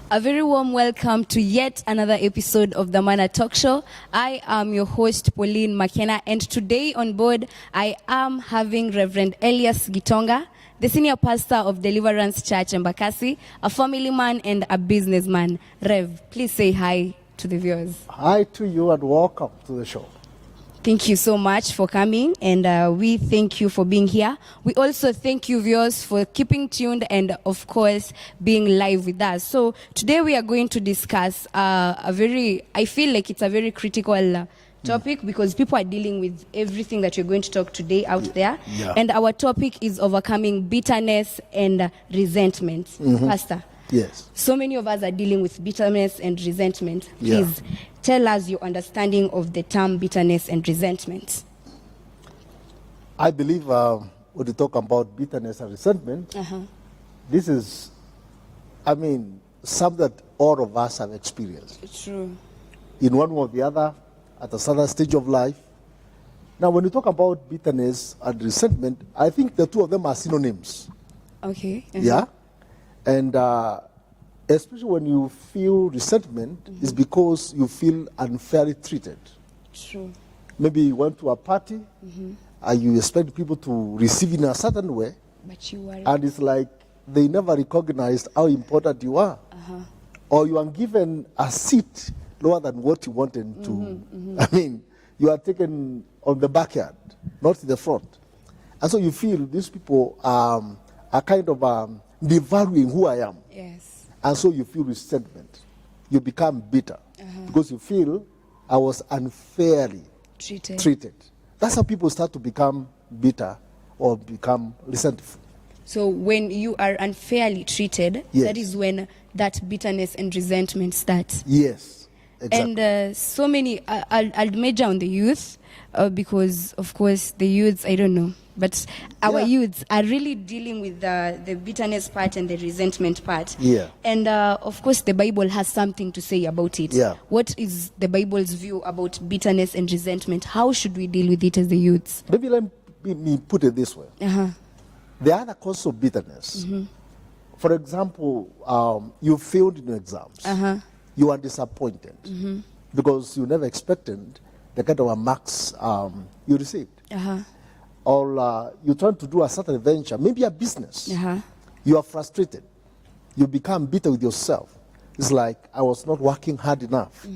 A very warm welcome to yet another episode of the Dhamana Talk Show. I am your host, Pauline McKenna, and today on board, I am having Reverend Elias Gitonga, the senior pastor of Deliverance Church in Embakasi, a family man and a businessman. Rev, please say hi to the viewers. Hi to you and welcome to the show. Thank you so much for coming, and we thank you for being here. We also thank you, viewers, for keeping tuned and, of course, being live with us. So today we are going to discuss I feel like it's a very critical topic because people are dealing with everything that you're going to talk today out there. Yeah. And our topic is overcoming bitterness and resentment. Pastor. Yes. So many of us are dealing with bitterness and resentment. Please tell us your understanding of the term bitterness and resentment. I believe when you talk about bitterness and resentment, this is, something that all of us have experienced. True. In one way or the other, at a certain stage of life. Now, when you talk about bitterness and resentment, I think the two of them are synonyms. Okay. Yeah? And especially when you feel resentment, it's because you feel unfairly treated. True. Maybe you went to a party and you expect people to receive in a certain way, But you are. and it's like they never recognized how important you are. Or you are given a seat lower than what you wanted to. You are taken on the backyard, not in the front. And so you feel these people are kind of devaluing who I am. Yes. And so you feel resentment. You become bitter because you feel I was unfairly treated. That's how people start to become bitter or become resentful. So when you are unfairly treated, that is when that bitterness and resentment starts. Yes, exactly. And so many, I'll major on the youth because, of course, the youths, I don't know. But our youths are really dealing with the bitterness part and the resentment part. Yeah. And, of course, the Bible has something to say about it. Yeah. What is the Bible's view about bitterness and resentment? How should we deal with it as the youths? Maybe let me put it this way. There are the causes of bitterness. For example, you failed in your exams. You are disappointed because you never expected the kind of marks you received. Or you try to do a certain venture, maybe a business. You are frustrated. You become bitter with yourself. It's like, I was not working hard enough.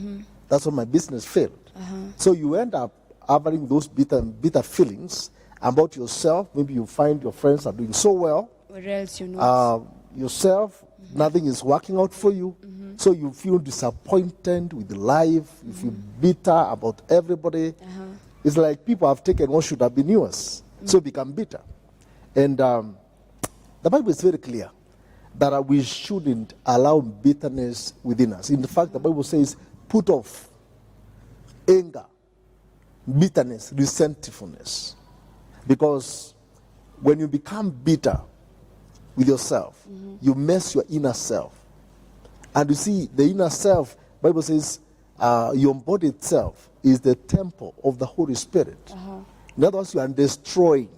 That's why my business failed. So you end up having those bitter feelings about yourself. Maybe you find your friends are doing so well. Or else you're not. Yourself, nothing is working out for you. So you feel disappointed with life. You feel bitter about everybody. It's like people have taken what should have been yours, so become bitter. And the Bible is very clear that we shouldn't allow bitterness within us. In fact, the Bible says, put off anger, bitterness, resentfulness. Because when you become bitter with yourself, you mess your inner self. And you see, the inner self, the Bible says, your body itself is the temple of the Holy Spirit. In other words, you are destroying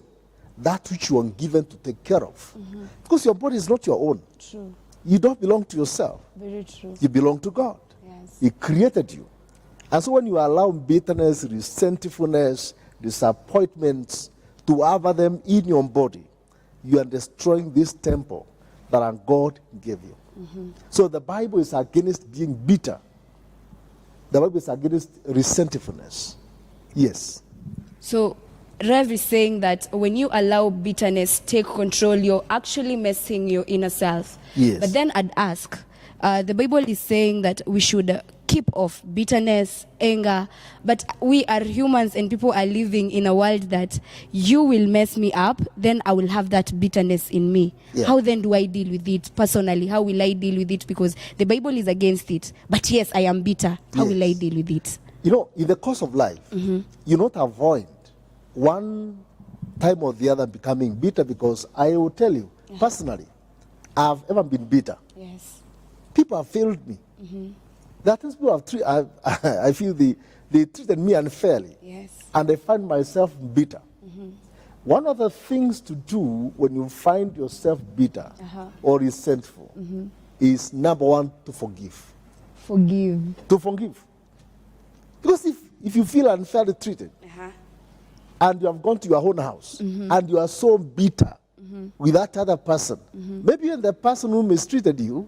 that which you are given to take care of. Because your body is not your own. True. You don't belong to yourself. Very true. You belong to God. Yes. He created you. And so when you allow bitterness, resentfulness, disappointments to have them in your body, you are destroying this temple that God gave you. So the Bible is against being bitter. The Bible is against resentfulness. Yes. So, Rev is saying that when you allow bitterness take control, you're actually messing your inner self. Yes. But then I'd ask, the Bible is saying that we should keep off bitterness, anger, but we are humans and people are living in a world that you will mess me up, then I will have that bitterness in me. Yeah. How then do I deal with it personally? How will I deal with it? Because the Bible is against it. But yes, I am bitter. How will I deal with it? You know, in the course of life, you not avoid one time or the other becoming bitter, because I will tell you, personally, I've ever been bitter. Yes. People have failed me. There are things people have treated, I feel they treated me unfairly. Yes. And I find myself bitter. One of the things to do when you find yourself bitter or resentful is number one, to forgive. Forgive. To forgive. Because if you feel unfairly treated, and you have gone to your own house, and you are so bitter with that other person, maybe even the person who mistreated you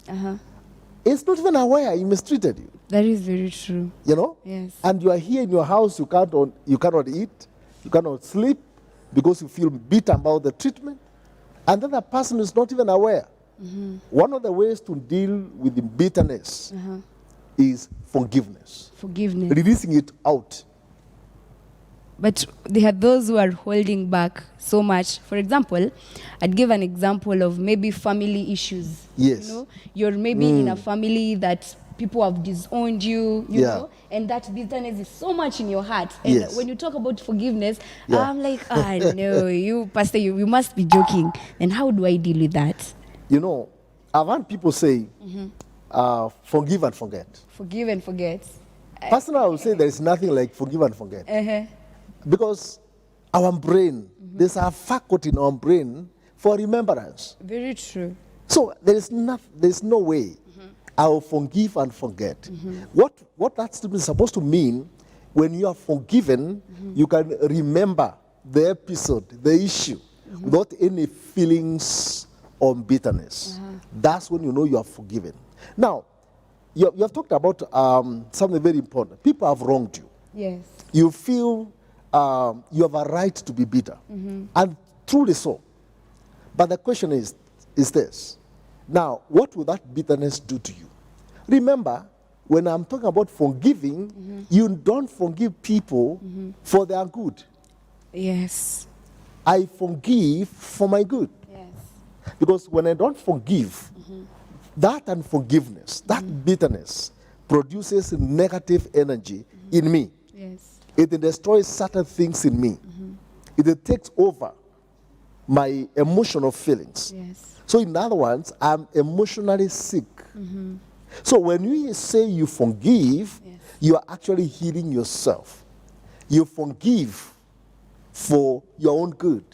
is not even aware he mistreated you. That is very true. You know? Yes. And you are here in your house, you cannot eat, you cannot sleep because you feel bitter about the treatment, and then the person is not even aware. One of the ways to deal with the bitterness is forgiveness. Forgiveness. Releasing it out. But there are those who are holding back so much. For example, I'd give an example of maybe family issues. Yes. You know, you're maybe in a family that people have disowned you, you know, and that bitterness is so much in your heart. And when you talk about forgiveness, I'm like, no, you, Pastor, you must be joking. And how do I deal with that? You know, I've heard people say, forgive and forget. Forgive and forget. Personally, I would say there is nothing like forgive and forget. Because our brain, there's a faculty in our brain for remembrance. Very true. So there is no way I will forgive and forget. What that statement is supposed to mean, when you are forgiven, you can remember the episode, the issue, without any feelings or bitterness. That's when you know you are forgiven. Now, you have talked about something very important. People have wronged you. Yes. You feel you have a right to be bitter. And truly so. But the question is this. Now, what will that bitterness do to you? Remember, when I'm talking about forgiving, you don't forgive people for their good. Yes. I forgive for my good. Yes. Because when I don't forgive, that unforgiveness, that bitterness produces negative energy in me. Yes. It destroys certain things in me. It takes over my emotional feelings. Yes. So in other words, I'm emotionally sick. So when you say you forgive, you are actually healing yourself. You forgive for your own good.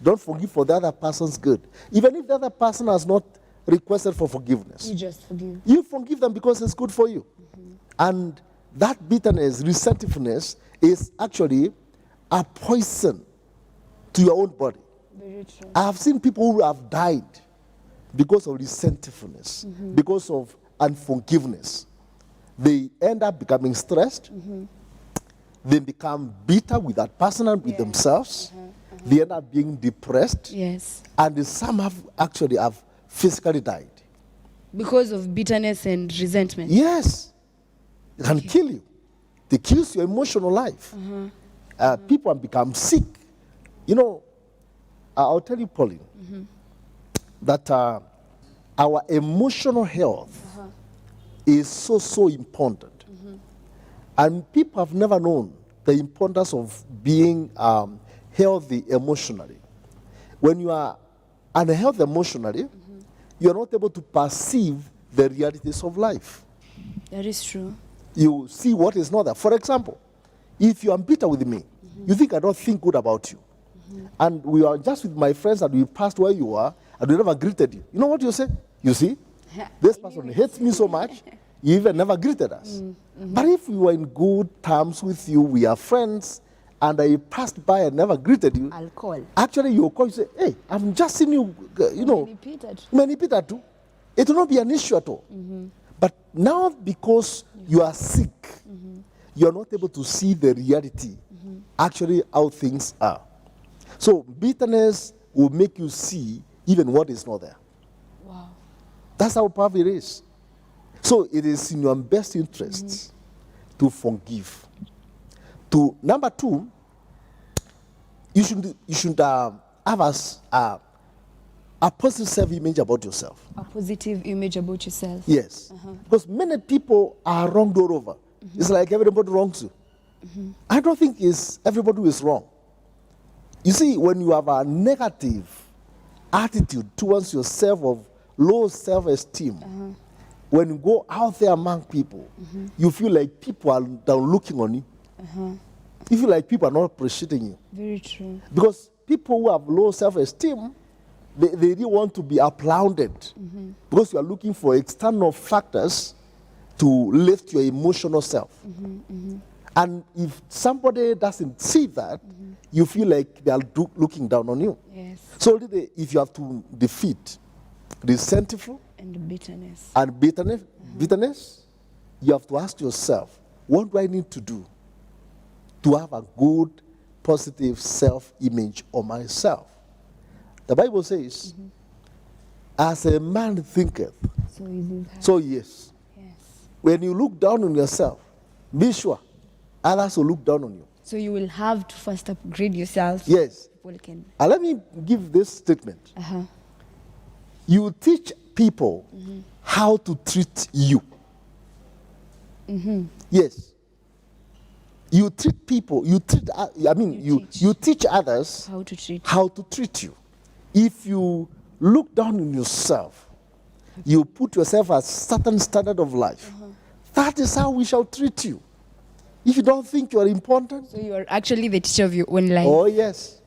Don't forgive for the other person's good. Even if the other person has not requested for forgiveness. You just forgive. You forgive them because it's good for you. And that bitterness, resentfulness is actually a poison to your own body. Very true. I have seen people who have died because of resentfulness, because of unforgiveness. They end up becoming stressed. They become bitter with that person and with themselves. They end up being depressed. Yes. And some have actually physically died. Because of bitterness and resentment. Yes. It can kill you. It kills your emotional life. People have become sick. You know, I'll tell you, Pauline, that our emotional health is so important. And people have never known the importance of being healthy emotionally. When you are unhealthy emotionally, you are not able to perceive the realities of life. That is true. You see what is not there. For example, if you are bitter with me, you think I don't think good about you. And we are just with my friends and we passed where you are and we never greeted you. You know what you say? You see? This person hates me so much, you even never greeted us. But if we were in good terms with you, we are friends, and I passed by and never greeted you, I'll call. actually you'll call, you say, hey, I've just seen you, you know. Many Peter too. It will not be an issue at all. But now because you are sick, you are not able to see the reality, actually how things are. So bitterness will make you see even what is not there. Wow. That's how powerful it is. So it is in your best interests to forgive. Number two, you should have a positive self-image about yourself. A positive image about yourself. Yes. Because many people are wronged all over. It's like everybody wrongs you. I don't think it's everybody who is wrong. You see, when you have a negative attitude towards yourself of low self-esteem, when you go out there among people, you feel like people are down looking on you. You feel like people are not appreciating you. Very true. Because people who have low self-esteem They really want to be applauded because you are looking for external factors to lift your emotional self. And if somebody doesn't see that, you feel like they are looking down on you. Yes. So if you have to defeat resentful And bitterness. and bitterness, you have to ask yourself, what do I need to do to have a good, positive self-image of myself? The Bible says, as a man thinketh, So is it. so he is. Yes. When you look down on yourself, be sure others will look down on you. So you will have to first upgrade yourself. Yes. People can. And let me give this statement. You teach people how to treat you. Yes. You treat people, you teach others How to treat you. If you look down on yourself, you put yourself at a certain standard of life, that is how we shall treat you. If you don't think you are important, So you are actually the teacher of your own life. oh yes.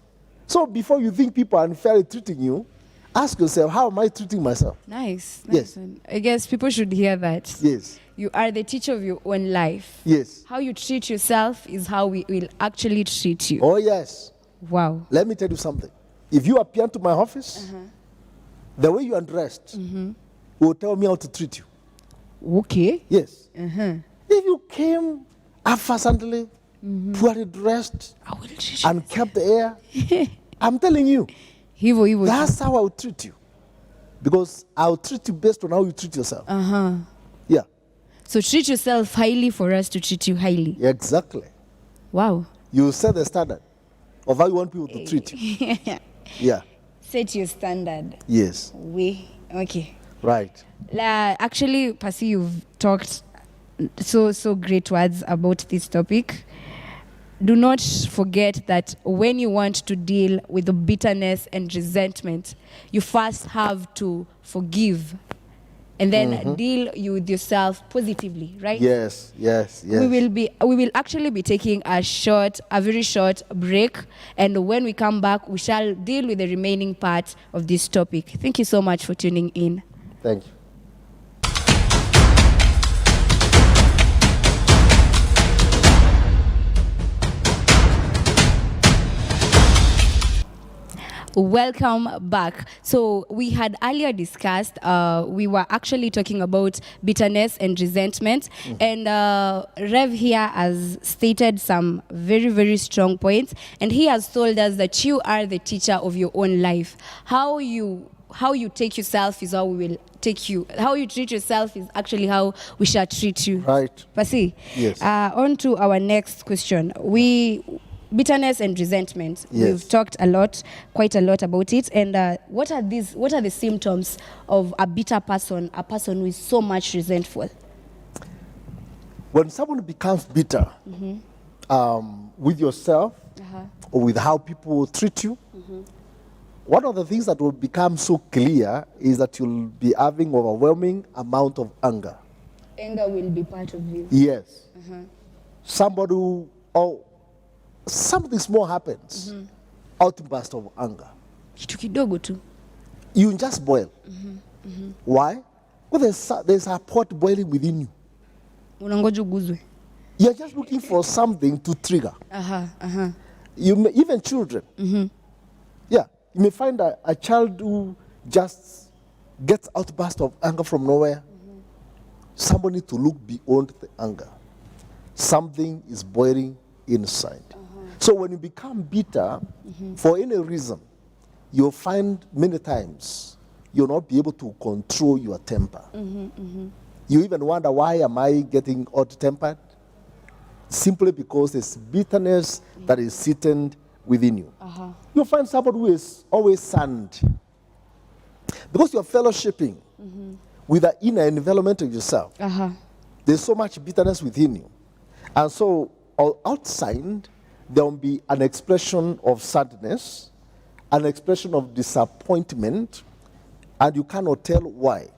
So before you think people are unfairly treating you, ask yourself, how am I treating myself? Nice. Yes. One. I guess people should hear that. Yes. You are the teacher of your own life. Yes. How you treat yourself is how we will actually treat you. Oh yes. Wow. Let me tell you something. If you appear to my office, the way you are dressed will tell me how to treat you. Okay. Yes. If you came absently, poorly dressed, I will treat you. and kept the air, I'm telling you, Hivo. that's how I will treat you. Because I'll treat you based on how you treat yourself. Yeah, So treat yourself highly for us to treat you highly. exactly. Wow. You set the standard of how you want people to treat you. Yeah. Set your standard. Yes. Okay. Right. Actually, Pasi, you've talked so great words about this topic. Do not forget that when you want to deal with the bitterness and resentment, you first have to forgive and then deal you with yourself positively, right? Yes. We will actually be taking a very short break, and when we come back, we shall deal with the remaining part of this topic. Thank you so much for tuning in. Thank you. Welcome back. So we had earlier discussed, we were actually talking about bitterness and resentment. And Rev here has stated some very, very strong points. And he has told us that you are the teacher of your own life. How you take yourself is how we will take you. How you treat yourself is actually how we shall treat you. Right. Pasi, Yes. On to our next question. Bitterness and resentment. Yes. We've talked quite a lot about it. And what are the symptoms of a bitter person, a person who is so much resentful? When someone becomes bitter with yourself or with how people treat you, one of the things that will become so clear is that you'll be having overwhelming amount of anger. Anger will be part of you. Yes. Somebody who, or something small happens, outburst of anger. Kitu kidogo tu. You just boil. Why? Well, there's a pot boiling within you. Unangoja uguzwe. You're just looking for something to trigger. Even children. Yeah, you may find a child who just gets outburst of anger from nowhere. Somebody to look beyond the anger. Something is boiling inside. So when you become bitter, for any reason, you'll find many times you'll not be able to control your temper. You even wonder, why am I getting hot-tempered? Simply because there's bitterness that is sitting within you. You'll find somebody who is always sad. Because you're fellowshipping with the inner environment of yourself. There's so much bitterness within you. And so outside, there will be an expression of sadness, an expression of disappointment, and you cannot tell why.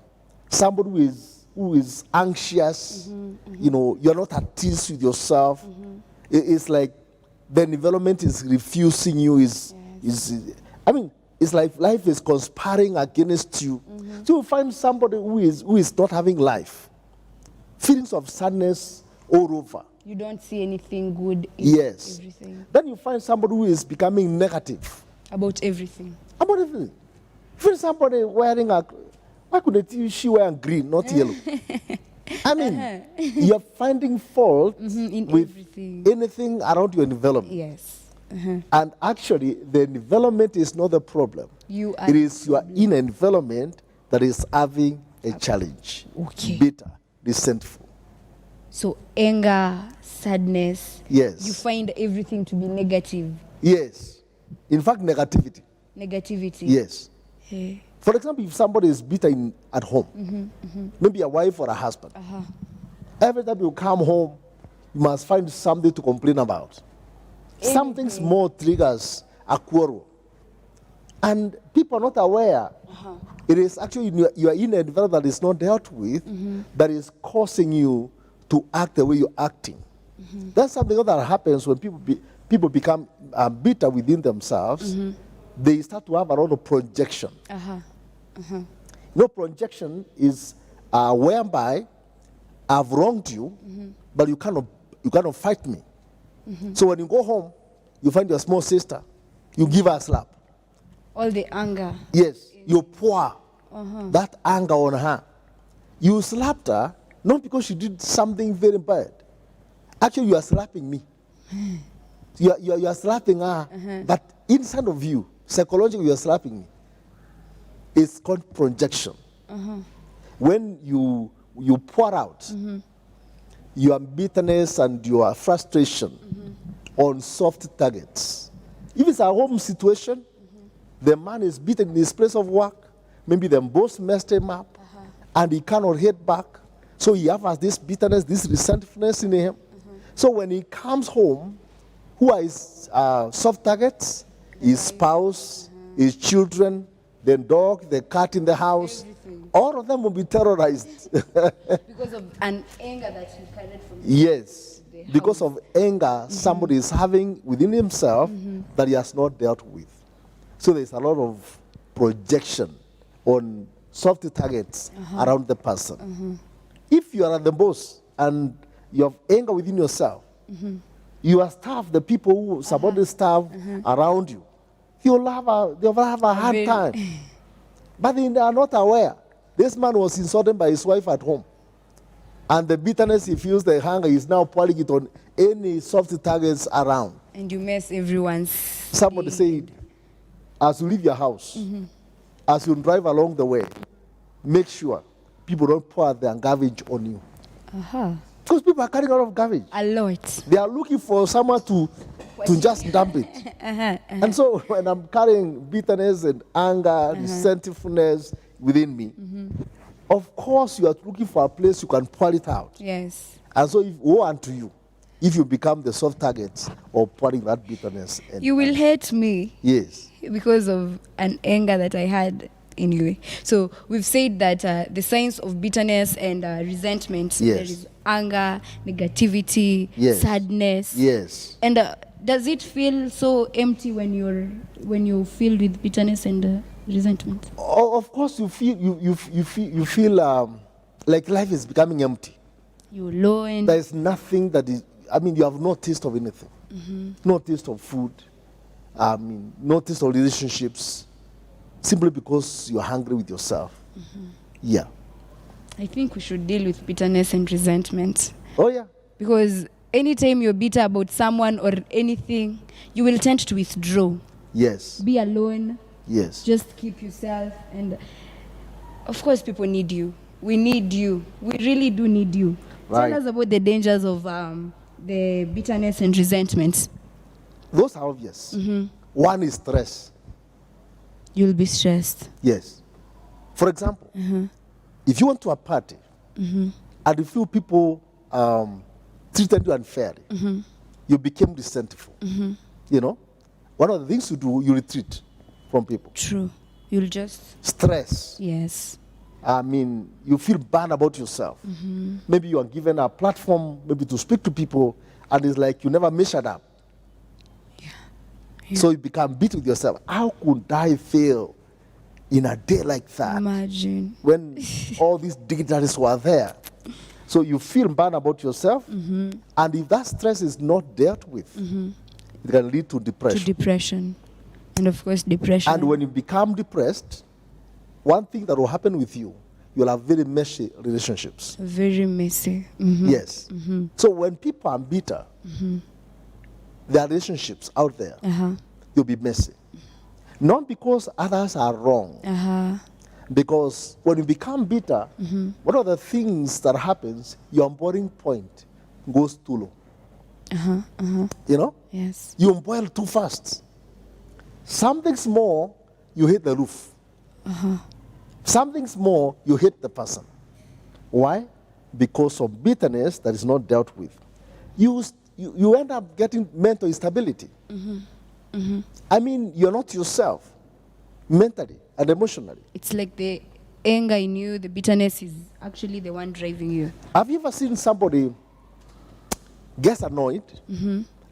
Somebody who is anxious, you're not at peace with yourself. It's like the environment is refusing you. it's like life is conspiring against you. So you find somebody who is not having life. Feelings of sadness all over. You don't see anything good in Yes. everything. Then you find somebody who is becoming negative. About everything. About everything. You find somebody wearing why couldn't she wear green, not yellow? I mean, you're finding fault In with everything. anything around your environment. Yes. And actually, the environment is not the problem. You are It is your inner environment that is having a challenge. Okay. Bitter, resentful. So anger, sadness. Yes. You find everything to be negative. Yes. In fact, negativity. Negativity. Yes. Hey. For example, if somebody is bitter at home, maybe a wife or a husband, every time you come home, you must find something to complain about. Something small triggers a quarrel. And people are not aware. It is actually your inner environment that is not dealt with that is causing you to act the way you're acting. That's something that happens when people become bitter within themselves. They start to have a lot of projection. Projection is whereby I've wronged you, but you cannot fight me. So when you go home, you find your small sister, you give her a slap. All the anger. Yes, you pour that anger on her. You slapped her, not because she did something very bad. Actually, you are slapping me. You are slapping her, but inside of you, psychologically, you are slapping me. It's called projection. When you pour out your bitterness and your frustration on soft targets. If it's a home situation, the man is beaten in his place of work, maybe the boss messed him up, and he cannot hit back. So he has this bitterness, this resentfulness in him. So when he comes home, who are his soft targets? His spouse, his children, the dog, the cat in the house. Everything. All of them will be terrorized. Because of an anger that he carried from Yes, the because house. of anger somebody is having within himself that he has not dealt with. So there's a lot of projection on soft targets around the person. If you are the boss and you have anger within yourself, your staff, the people who support the staff around you, they'll have a hard time. But they are not aware. This man was insulted by his wife at home. And the bitterness he feels, the hunger, is now pouring it on any soft targets around. And you mess everyone's Somebody day. said, as you leave your house, as you drive along the way, make sure people don't pour their garbage on you. Because people are carrying a lot of garbage. A lot. They are looking for someone to just dump it. And so when I'm carrying bitterness and anger, resentfulness within me, of course you are looking for a place you can pour it out. Yes. And so woe unto you if you become the soft target of pouring that bitterness. And You will hate me yes. because of an anger that I had anyway. So we've said that the signs of bitterness and resentment, Yes. there is anger, negativity, Yes. sadness. Yes. And does it feel so empty when you're filled with bitterness and resentment? Of course, you feel like life is becoming empty. You're alone. There is nothing that is. I mean, you have no taste of anything. No taste of food. I mean, no taste of relationships. Simply because you're hungry with yourself. Yeah. I think we should deal with bitterness and resentment. Oh yeah. Because anytime you're bitter about someone or anything, you will tend to withdraw. Yes. Be alone. Yes. Just keep yourself. And of course, people need you. We need you. We really do need you. Right. Tell us about the dangers of the bitterness and resentment. Those are obvious. One is stress. You'll be stressed. Yes. For example, if you went to a party and you feel people treated you unfairly, you became resentful. You know, one of the things you do, you retreat from people. True. You'll just... Stress. Yes. I mean, you feel bad about yourself. Maybe you are given a platform, maybe to speak to people, and it's like you never measured up. So you become bitter with yourself. How could I fail in a day like that? Imagine. When all these dignitaries were there. So you feel bad about yourself. And if that stress is not dealt with, it can lead to depression. To depression. And of course, depression. And when you become depressed, one thing that will happen with you, you'll have very messy relationships. Very messy. Yes. So when people are bitter, their relationships out there, you'll be messy. Not because others are wrong. Because when you become bitter, one of the things that happens, your boiling point goes too low. You know? Yes. You boil too fast. Something small, you hit the roof. Something small, you hit the person. Why? Because of bitterness that is not dealt with. You end up getting mental instability. I mean, you're not yourself, mentally and emotionally. It's like the anger in you, the bitterness is actually the one driving you. Have you ever seen somebody gets annoyed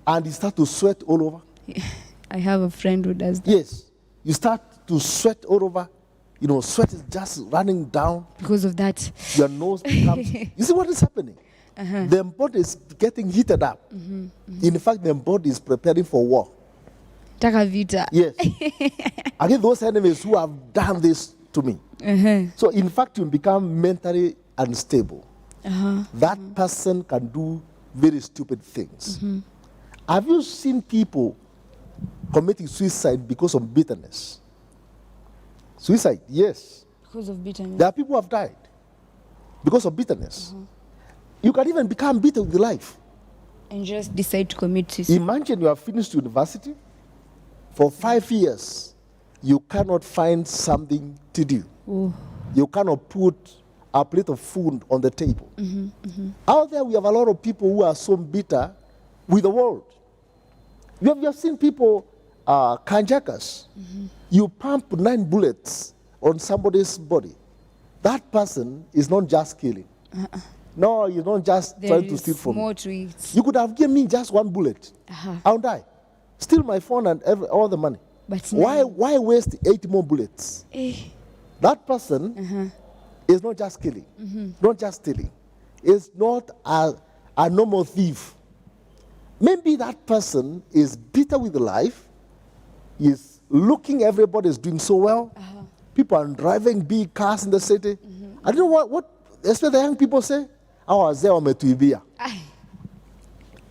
and you start to sweat all over? I have a friend who does that. Yes. You start to sweat all over. You know, sweat is just running down. Because of that. Your nose becomes... You see what is happening? The body is getting heated up. In fact, the body is preparing for war. Taka vita. Yes. Against those enemies who have done this to me. So, in fact, you become mentally unstable. That person can do very stupid things. Have you seen people committing suicide because of bitterness? Suicide, yes. Because of bitterness. There are people who have died because of bitterness. You can even become bitter with life. And just decide to commit suicide. Imagine you have finished university. For 5 years, you cannot find something to do. You cannot put a plate of food on the table. Out there, we have a lot of people who are so bitter with the world. You have seen people, carjackers. You pump 9 bullets on somebody's body. That person is not just killing. No, you're not just trying to steal from me. More to it. You could have given me just 1 bullet. I'll die. Steal my phone and all the money. But why waste 8 more bullets? That person is not just killing, not just stealing. Is not a normal thief. Maybe that person is bitter with life, is looking everybody is doing so well. People are driving big cars in the city. I don't know what especially the young people say, I was there on Metuibia.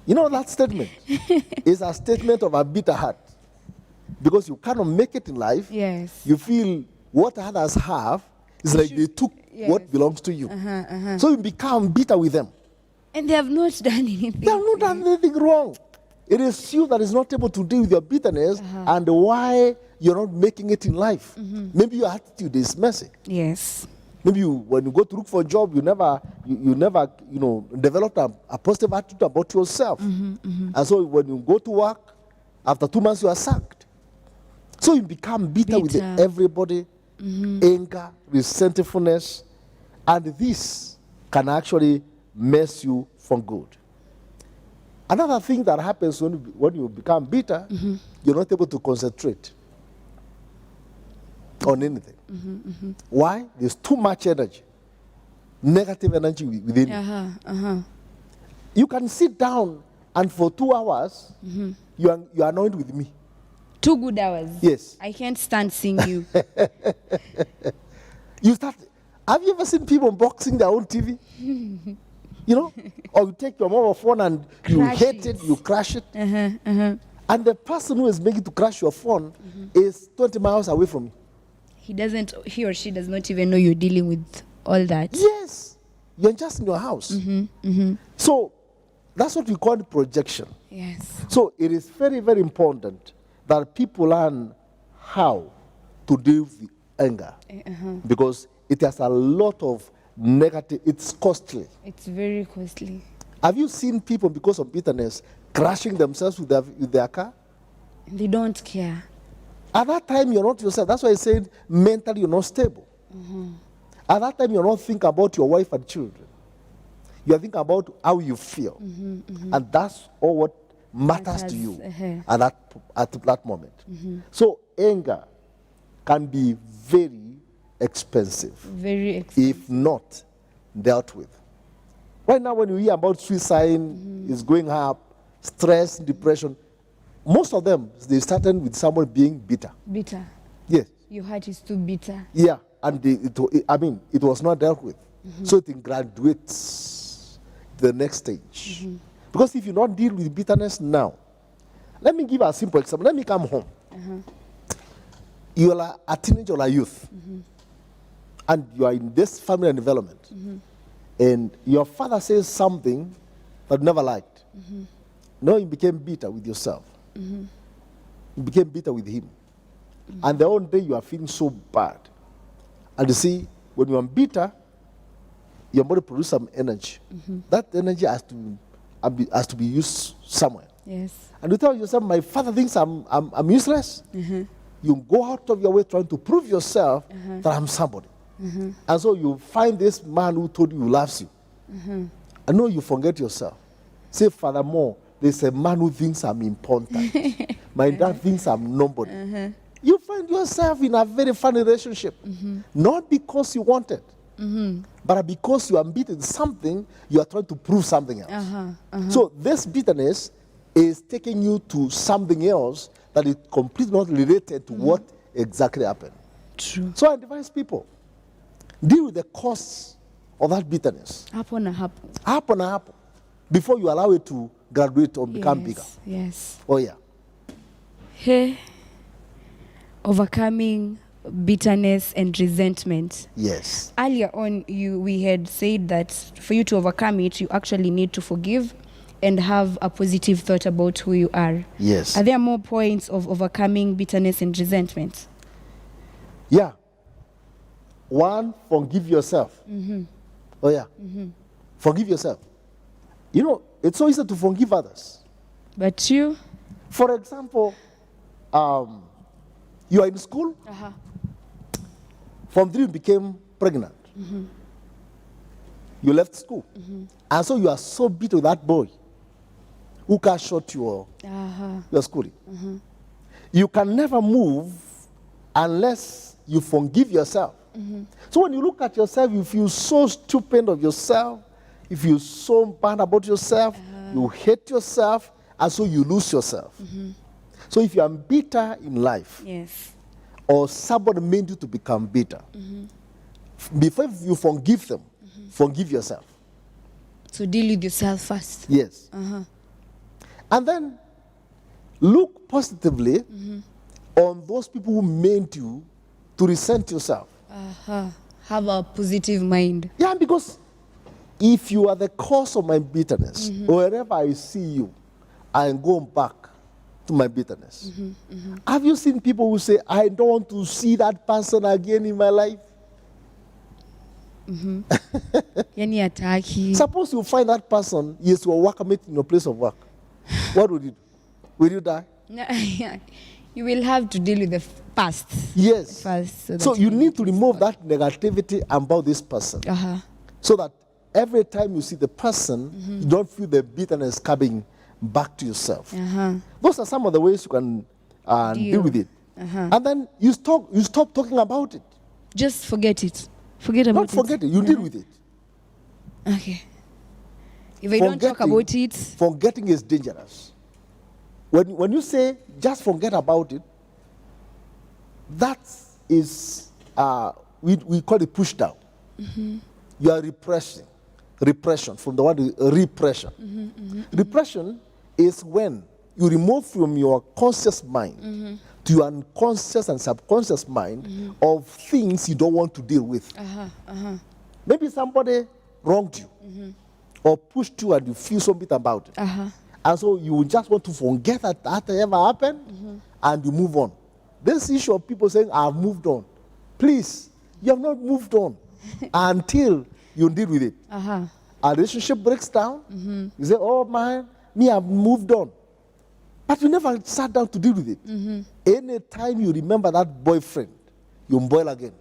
You know that statement is a statement of a bitter heart. Because you cannot make it in life. Yes. You feel what others have is like they took what belongs to you. So you become bitter with them. And they have not done anything. They have not done anything wrong. It is you that is not able to deal with your bitterness and why you're not making it in life. Maybe your attitude is messy. Yes. Maybe when you go to look for a job, you never develop a positive attitude about yourself. And so when you go to work, after 2 months you are sacked. So you become bitter with everybody, anger, resentfulness, and this can actually mess you for good. Another thing that happens when you become bitter, you're not able to concentrate on anything. Why? There's too much energy, negative energy within you. You can sit down and for 2 hours, you are annoyed with me. 2 good hours. Yes. I can't stand seeing you. Have you ever seen people unboxing their own TV? You know? Or you take your mobile phone and you hate it, you crash it. And the person who is making to crash your phone is 20 miles away from you. He or she does not even know you're dealing with all that. Yes. You're just in your house. So that's what we call projection. Yes. So it is very, very important that people learn how to deal with anger. Because it has a lot of negative, it's costly. It's very costly. Have you seen people, because of bitterness, crashing themselves with their car? They don't care. At that time, you're not yourself. That's why I said mentally you're not stable. At that time, you're not thinking about your wife and children. You're thinking about how you feel. And that's all what matters to you Uh-huh. at that moment. So anger can be very expensive Very expensive. if not dealt with. Right now, when you hear about suicide is going up, stress, depression, most of them, they started with someone being bitter. Bitter. Yes. Your heart is too bitter. Yeah, and it was not dealt with. So it graduates to the next stage. Because if you don't deal with bitterness now, let me give a simple example. Let me come home. You are a teenager or a youth, and you are in this family environment, and your father says something that you never liked. Now you became bitter with yourself. You became bitter with him. And the whole day you are feeling so bad. And you see, when you are bitter, your body produces some energy. That energy has to be used somewhere. Yes. And you tell yourself, my father thinks I'm useless. You go out of your way trying to prove yourself that I'm somebody. And so you find this man who told you he loves you. And no, you forget yourself. Say, furthermore, there's a man who thinks I'm important. My dad thinks I'm nobody. You find yourself in a very funny relationship. Not because you want it, but because you are beaten something, you are trying to prove something else. So this bitterness is taking you to something else that is completely not related to what exactly happened. True. So I advise people, deal with the cause of that bitterness. Happen and happen. Happen, before you allow it to graduate or become bigger. Yes. Oh yeah. Hey. Overcoming bitterness and resentment. Yes. Earlier on, we had said that for you to overcome it, you actually need to forgive and have a positive thought about who you are. Yes. Are there more points of overcoming bitterness and resentment? Yeah. One, forgive yourself. Oh yeah. Forgive yourself. You know, it's so easy to forgive others. But you? For example, you are in school. From 3 you became pregnant. You left school. And so you are so bitter with that boy who cut short your schooling. You can never move unless you forgive yourself. So when you look at yourself, you feel so stupid of yourself, you feel so bad about yourself, you hate yourself, and so you lose yourself. So if you are bitter in life, Yes. or somebody made you to become bitter, before you forgive them, forgive yourself. So deal with yourself first. Yes. And then look positively on those people who made you to resent yourself. Have a positive mind. Yeah, because if you are the cause of my bitterness, wherever I see you, I am going back to my bitterness. Have you seen people who say, I don't want to see that person again in my life? Yani ataki. Suppose you find that person, yes, your workmate in your place of work. What would you do? Will you die? You will have to deal with the past. Yes. First, So you need to remove that negativity about this person. So that every time you see the person, you don't feel the bitterness coming back to yourself. Those are some of the ways you can deal with it. And then you stop talking about it. Just forget it. Forget about Not forget it. You deal with it. Okay. If I don't talk about it, Forgetting is dangerous. When you say just forget about it, that is, we call it push down. You are repression, from the word repression. Repression is when you remove from your conscious mind to your unconscious and subconscious mind of things you don't want to deal with. Maybe somebody wronged you or pushed you and you feel so bitter about it. And so you just want to forget that ever happened and you move on. This issue of people saying, I've moved on. Please, you have not moved on until you deal with it. A relationship breaks down. You say, oh man, me, I've moved on. But you never sat down to deal with it. Anytime you remember that boyfriend, you boil again.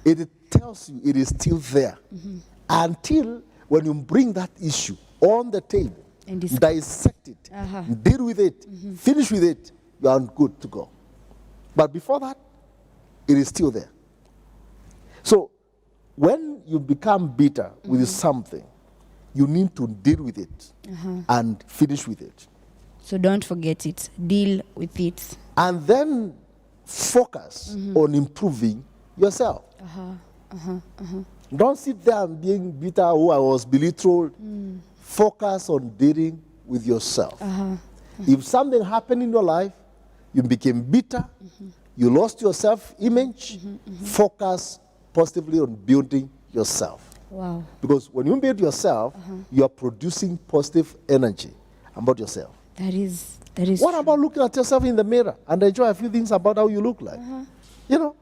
It tells you it is still there. Until when you bring that issue on the table And dissect it, deal with it, finish with it, you are good to go. But before that, it is still there. So when you become bitter with something, you need to deal with it and finish with it. So don't forget it. Deal with it. And then focus on improving yourself. Don't sit there and being bitter, oh, I was belittled. Focus on dealing with yourself. If something happened in your life, you became bitter, you lost your self-image, focus positively on building yourself. Wow. Because when you build yourself, you are producing positive energy about yourself. That is What true. about looking at yourself in the mirror and enjoy a few things about how you look like? You know,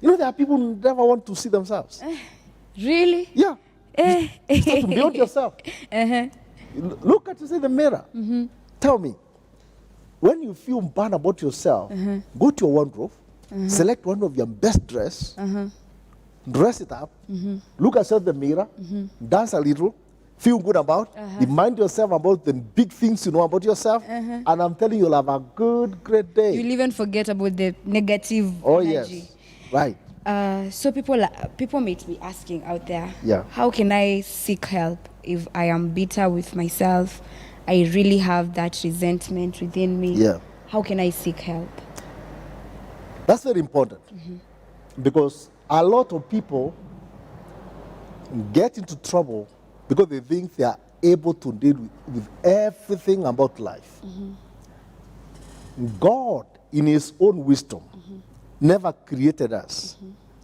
there are people who never want to see themselves. Really? Yeah. You start to build yourself. Look at yourself in the mirror. Tell me, when you feel bad about yourself, go to your wardrobe, select one of your best dress, dress it up, look at yourself in the mirror, dance a little, feel good about, remind yourself about the big things you know about yourself, and I'm telling you, you'll have a good, great day. You'll even forget about the negative Oh, energy. yes. Right. So people may be asking out there, Yeah. how can I seek help if I am bitter with myself? I really have that resentment within me. Yeah. How can I seek help? That's very important because a lot of people get into trouble because they think they are able to deal with everything about life. God, in his own wisdom, never created us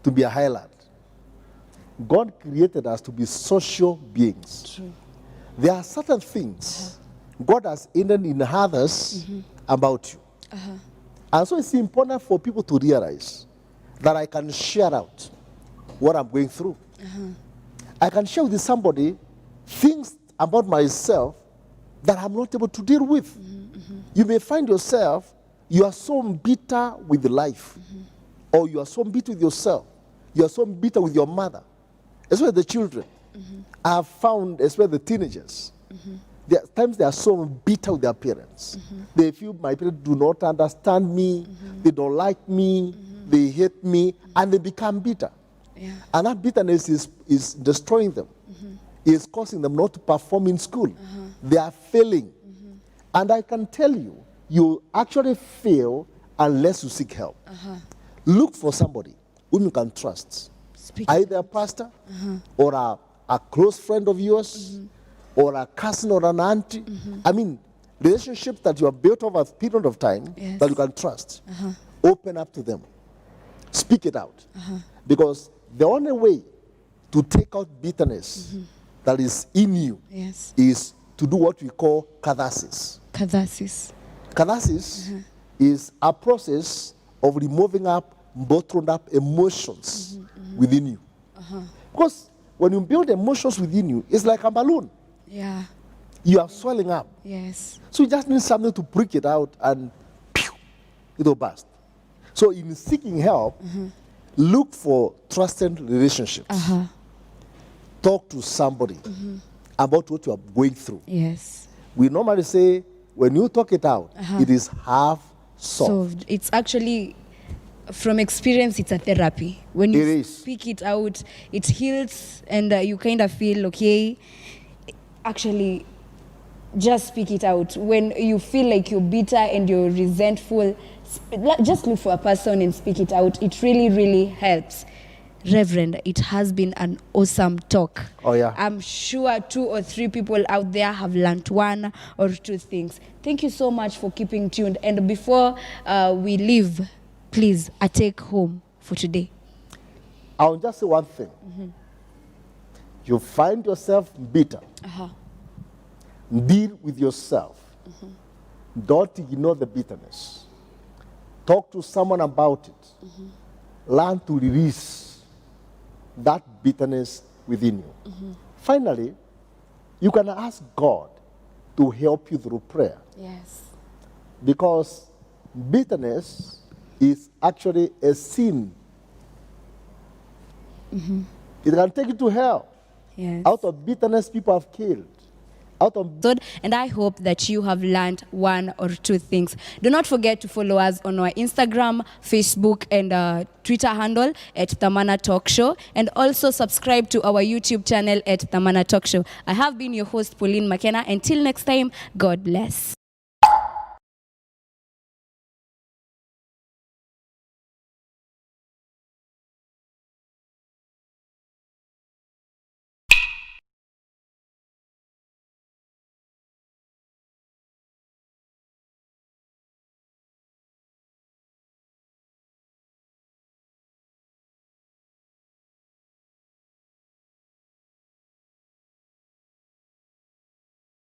to be a highland. God created us to be social beings. True. There are certain things God has hidden in others about you. And so it's important for people to realize that I can share out what I'm going through. I can share with somebody things about myself that I'm not able to deal with. You may find yourself, you are so bitter with life, or you are so bitter with yourself, you are so bitter with your mother, especially the children. I have found, especially the teenagers, there are times they are so bitter with their parents. They feel my parents do not understand me, they don't like me, they hate me, and they become bitter. Yeah. And that bitterness is destroying them. It's causing them not to perform in school. They are failing. And I can tell you, you actually fail unless you seek help. Look for somebody whom you can trust. Speak. Either a pastor or a close friend of yours or a cousin or an auntie. I mean, relationships that you have built over a period of time Yes. that you can trust. Open up to them. Speak it out. Because the only way to take out bitterness that is in you Yes. is to do what we call catharsis. Catharsis. Catharsis is a process of removing up bottled up emotions within you. Because when you build emotions within you, it's like a balloon. Yeah. You are swelling up. Yes. So you just need something to prick it out and pew, it will burst. So in seeking help, look for trusted relationships. Talk to somebody about what you are going through. Yes. We normally say, when you talk it out, it is half solved. It's actually, from experience, it's a therapy. When you It is. speak it out, it heals, and you kind of feel okay. Actually, just speak it out. When you feel like you're bitter and you're resentful, just look for a person and speak it out. It really, really helps. Reverend, it has been an awesome talk. Oh, yeah. I'm sure 2 or 3 people out there have learned 1 or 2 things. Thank you so much for keeping tuned. And before we leave, please, a take home for today. I'll just say one thing. You find yourself bitter. Deal with yourself. Don't ignore the bitterness. Talk to someone about it. Learn to release that bitterness within you. Finally, you can ask God to help you through prayer. Yes. Because bitterness is actually a sin. It can take you to hell. Yes. Out of bitterness, people have killed. Out of episode, and I hope that you have learned one or two things. Do not forget to follow us on our Instagram, Facebook, and Twitter handle at Dhamana Talk Show, and also subscribe to our YouTube channel at Dhamana Talk Show. I have been your host, Pauline McKenna. Until next time, God bless.